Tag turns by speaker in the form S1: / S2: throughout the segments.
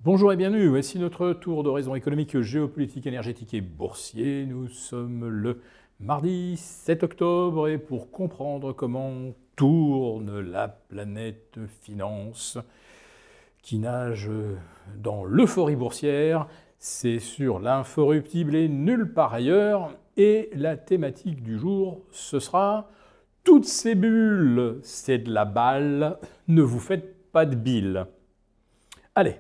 S1: Bonjour et bienvenue, voici notre tour d'horizon économique, géopolitique, énergétique et boursier. Nous sommes le mardi 7 octobre et pour comprendre comment tourne la planète finance qui nage dans l'euphorie boursière, c'est sur l'inforruptible et nulle part ailleurs. Et la thématique du jour, ce sera « Toutes ces bulles, c'est de la balle, ne vous faites pas de bile ». Allez.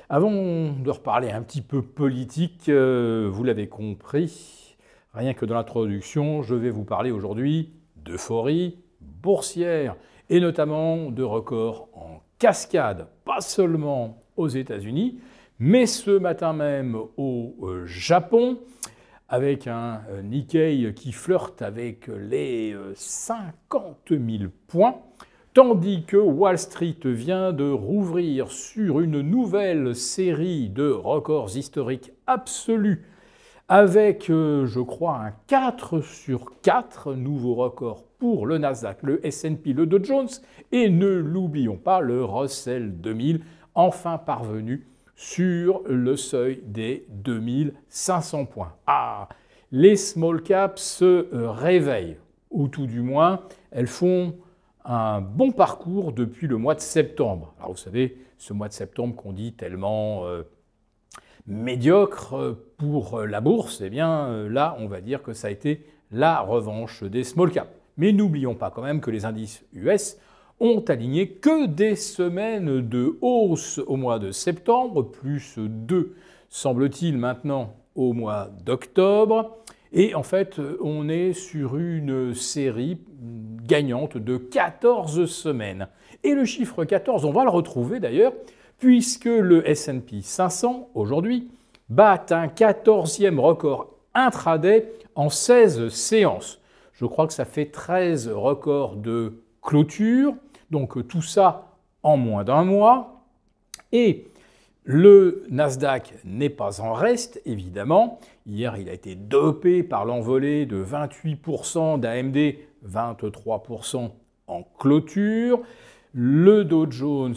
S1: Avant de reparler un petit peu politique, vous l'avez compris, rien que dans l'introduction, je vais vous parler aujourd'hui d'euphorie boursière et notamment de records en cascade, pas seulement aux États-Unis, mais ce matin même au Japon, avec un Nikkei qui flirte avec les 50 000 points. Tandis que Wall Street vient de rouvrir sur une nouvelle série de records historiques absolus avec, je crois, un 4 sur 4 nouveaux records pour le Nasdaq, le S&P, le Dow Jones et ne l'oublions pas, le Russell 2000, enfin parvenu sur le seuil des 2500 points. Ah, les small caps se réveillent, ou tout du moins, elles font un bon parcours depuis le mois de septembre. Alors vous savez, ce mois de septembre qu'on dit tellement médiocre pour la bourse, eh bien là, on va dire que ça a été la revanche des small caps. Mais n'oublions pas quand même que les indices US ont aligné que des semaines de hausse au mois de septembre, plus 2, semble-t-il, maintenant au mois d'octobre. Et en fait, on est sur une série gagnante de 14 semaines. Et le chiffre 14, on va le retrouver d'ailleurs, puisque le S&P 500, aujourd'hui, bat un 14e record intraday en 16 séances. Je crois que ça fait 13 records de clôture, donc tout ça en moins d'un mois. Et le Nasdaq n'est pas en reste, évidemment. Hier, il a été dopé par l'envolée de 28% d'AMD, 23% en clôture. Le Dow Jones,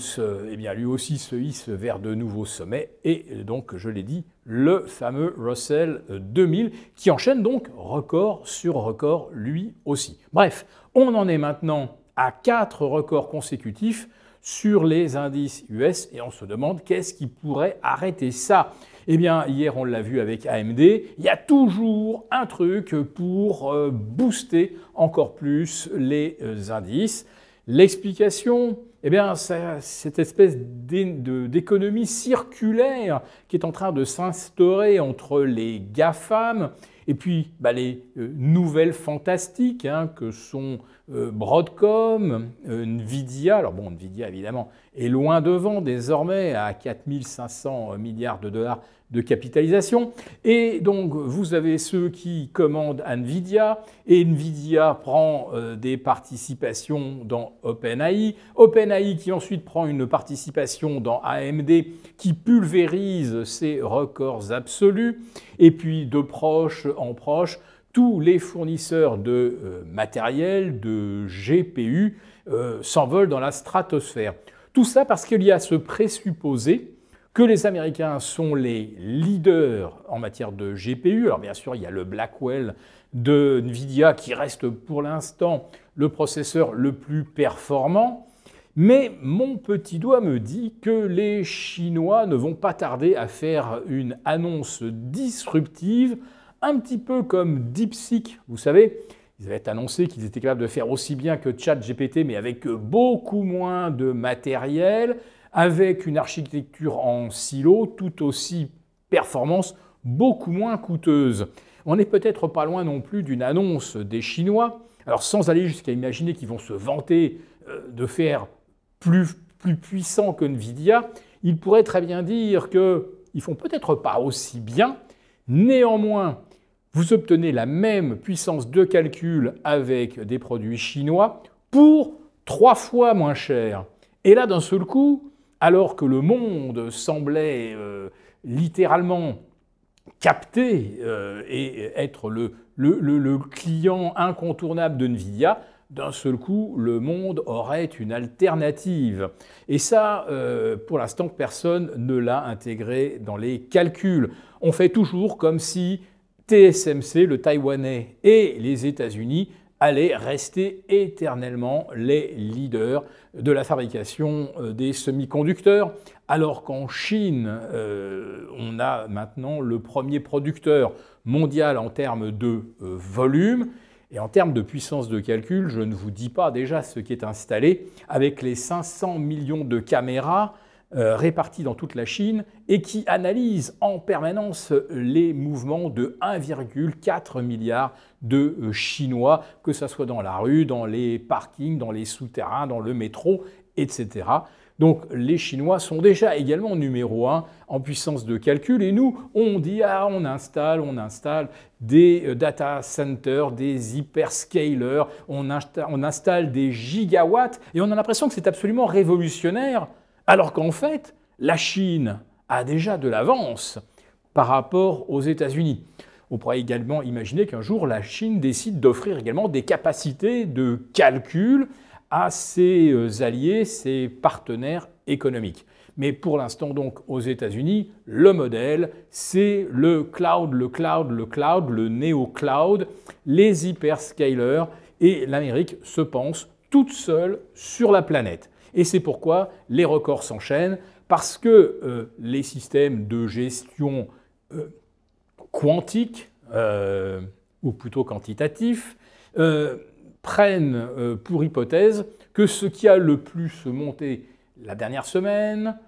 S1: eh bien, lui aussi se hisse vers de nouveaux sommets. Et donc, je l'ai dit, le fameux Russell 2000 qui enchaîne donc record sur record lui aussi. Bref, on en est maintenant à 4 records consécutifs sur les indices US et on se demande qu'est-ce qui pourrait arrêter ça. Eh bien, hier, on l'a vu avec AMD, il y a toujours un truc pour booster encore plus les indices. L'explication, eh bien, c'est cette espèce d'économie circulaire qui est en train de s'instaurer entre les GAFAM et puis les nouvelles fantastiques que sont Broadcom, Nvidia. Alors bon, Nvidia évidemment est loin devant désormais à 4 500 milliards de dollars de capitalisation. Et donc vous avez ceux qui commandent Nvidia et Nvidia prend des participations dans OpenAI. OpenAI qui ensuite prend une participation dans AMD qui pulvérise ses records absolus. Et puis de proche en proche, tous les fournisseurs de matériel, de GPU, s'envolent dans la stratosphère. Tout ça parce qu'il y a ce présupposé que les Américains sont les leaders en matière de GPU. Alors bien sûr, il y a le Blackwell de Nvidia qui reste pour l'instant le processeur le plus performant. Mais mon petit doigt me dit que les Chinois ne vont pas tarder à faire une annonce disruptive, un petit peu comme DeepSeek, vous savez. Ils avaient annoncé qu'ils étaient capables de faire aussi bien que ChatGPT, mais avec beaucoup moins de matériel, avec une architecture en silo tout aussi performance, beaucoup moins coûteuse. On n'est peut-être pas loin non plus d'une annonce des Chinois, alors sans aller jusqu'à imaginer qu'ils vont se vanter de faire plus puissant que Nvidia, ils pourraient très bien dire qu'ils ne font peut-être pas aussi bien, néanmoins, vous obtenez la même puissance de calcul avec des produits chinois pour 3 fois moins cher. Et là, d'un seul coup, alors que le monde semblait littéralement capter et être le client incontournable de Nvidia, d'un seul coup, le monde aurait une alternative. Et ça, pour l'instant, personne ne l'a intégré dans les calculs. On fait toujours comme si TSMC, le Taïwanais et les États-Unis allaient rester éternellement les leaders de la fabrication des semi-conducteurs, alors qu'en Chine, on a maintenant le premier producteur mondial en termes de volume. Et en termes de puissance de calcul, je ne vous dis pas déjà ce qui est installé avec les 500 millions de caméras réparties dans toute la Chine et qui analysent en permanence les mouvements de 1,4 milliard de Chinois, que ce soit dans la rue, dans les parkings, dans les souterrains, dans le métro, etc. Donc les Chinois sont déjà également numéro 1 en puissance de calcul et nous, on dit ah, on installe des data centers, des hyperscalers, on installe des gigawatts et on a l'impression que c'est absolument révolutionnaire, alors qu'en fait, la Chine a déjà de l'avance par rapport aux États-Unis. On pourrait également imaginer qu'un jour, la Chine décide d'offrir également des capacités de calcul à ses alliés, ses partenaires économiques. Mais pour l'instant, donc, aux États-Unis, le modèle, c'est le cloud, le néo-cloud, les hyperscalers, et l'Amérique se pense toute seule sur la planète. Et c'est pourquoi les records s'enchaînent, parce que les systèmes de gestion quantiques, ou plutôt quantitatifs, prennent pour hypothèse que ce qui a le plus monté la dernière semaine,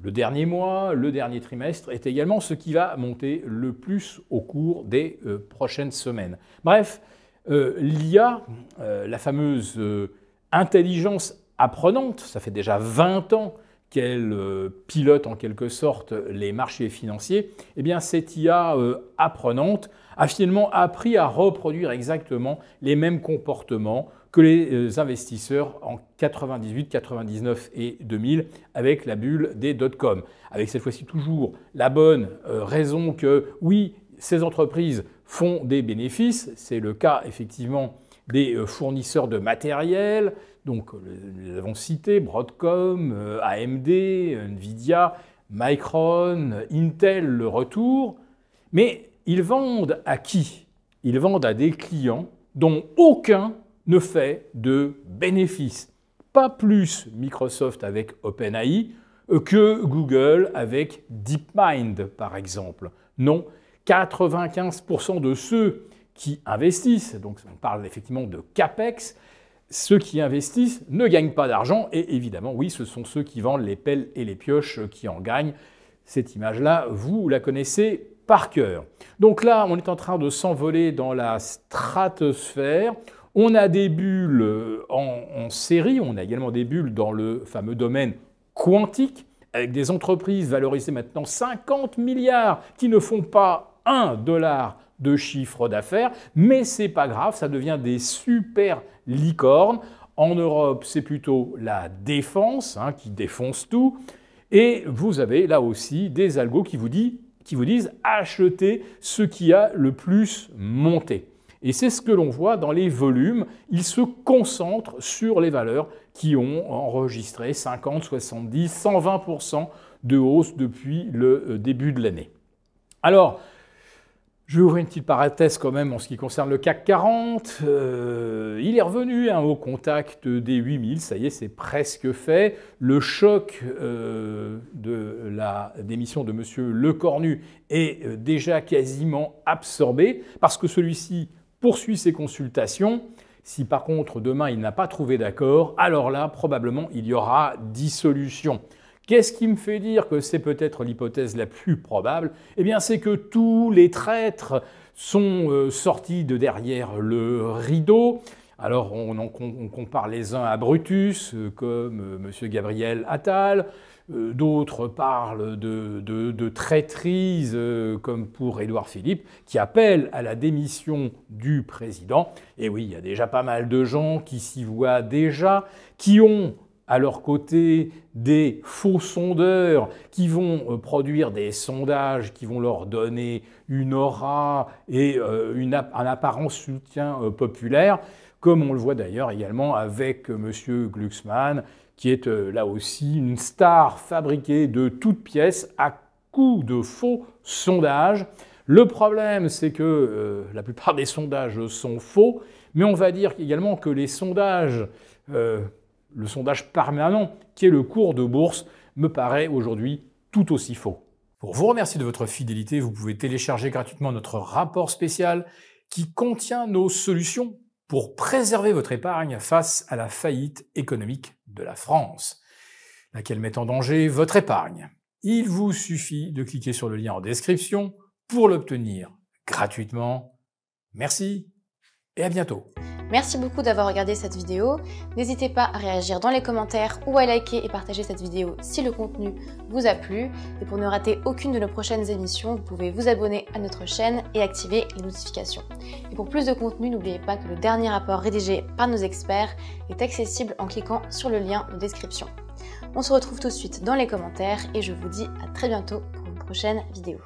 S1: le dernier mois, le dernier trimestre, est également ce qui va monter le plus au cours des prochaines semaines. Bref, l'IA, la fameuse intelligence apprenante, ça fait déjà 20 ans qu'elle pilote en quelque sorte les marchés financiers, eh bien cette IA apprenante a finalement appris à reproduire exactement les mêmes comportements que les investisseurs en 98, 99 et 2000 avec la bulle des dot-com. Avec cette fois-ci toujours la bonne raison que oui, ces entreprises font des bénéfices, c'est le cas effectivement des fournisseurs de matériel, donc nous avons cité Broadcom, AMD, Nvidia, Micron, Intel, le retour, mais ils vendent à qui? Ils vendent à des clients dont aucun ne fait de bénéfices. Pas plus Microsoft avec OpenAI que Google avec DeepMind, par exemple. Non, 95% de ceux qui investissent, donc on parle effectivement de CAPEX, ceux qui investissent ne gagnent pas d'argent et évidemment, oui, ce sont ceux qui vendent les pelles et les pioches qui en gagnent. Cette image-là, vous la connaissez par cœur. Donc là, on est en train de s'envoler dans la stratosphère. On a des bulles en série, on a également des bulles dans le fameux domaine quantique, avec des entreprises valorisées maintenant 50 milliards qui ne font pas $1 de chiffre d'affaires, mais c'est pas grave, ça devient des super licornes. En Europe, c'est plutôt la défense qui défonce tout. Et vous avez là aussi des algos qui vous disent achetez ce qui a le plus monté. Et c'est ce que l'on voit dans les volumes. Ils se concentrent sur les valeurs qui ont enregistré 50, 70, 120% de hausse depuis le début de l'année. Alors, je vais ouvrir une petite parenthèse quand même en ce qui concerne le CAC 40. Il est revenu au contact des 8000, ça y est, c'est presque fait. Le choc de la démission de M. Lecornu est déjà quasiment absorbé parce que celui-ci poursuit ses consultations. Si par contre demain il n'a pas trouvé d'accord, alors là probablement il y aura dissolution. Qu'est-ce qui me fait dire que c'est peut-être l'hypothèse la plus probable? Eh bien, c'est que tous les traîtres sont sortis de derrière le rideau. Alors, on compare les uns à Brutus, comme M. Gabriel Attal. D'autres parlent de traîtrise, comme pour Édouard Philippe, qui appelle à la démission du président. Et oui, il y a déjà pas mal de gens qui s'y voient déjà, qui ont à leur côté des faux sondeurs qui vont produire des sondages qui vont leur donner une aura et un apparent soutien populaire. comme on le voit d'ailleurs également avec M. Glucksmann, qui est là aussi une star fabriquée de toutes pièces à coups de faux sondages. Le problème, c'est que la plupart des sondages sont faux, mais on va dire également que les sondages, le sondage permanent, qui est le cours de bourse, me paraît aujourd'hui tout aussi faux. Pour vous remercier de votre fidélité, vous pouvez télécharger gratuitement notre rapport spécial qui contient nos solutions pour préserver votre épargne face à la faillite économique de la France, laquelle met en danger votre épargne. Il vous suffit de cliquer sur le lien en description pour l'obtenir gratuitement. Merci et à bientôt.
S2: Merci beaucoup d'avoir regardé cette vidéo. N'hésitez pas à réagir dans les commentaires ou à liker et partager cette vidéo si le contenu vous a plu. Et pour ne rater aucune de nos prochaines émissions, vous pouvez vous abonner à notre chaîne et activer les notifications. Et pour plus de contenu, n'oubliez pas que le dernier rapport rédigé par nos experts est accessible en cliquant sur le lien de description. On se retrouve tout de suite dans les commentaires et je vous dis à très bientôt pour une prochaine vidéo.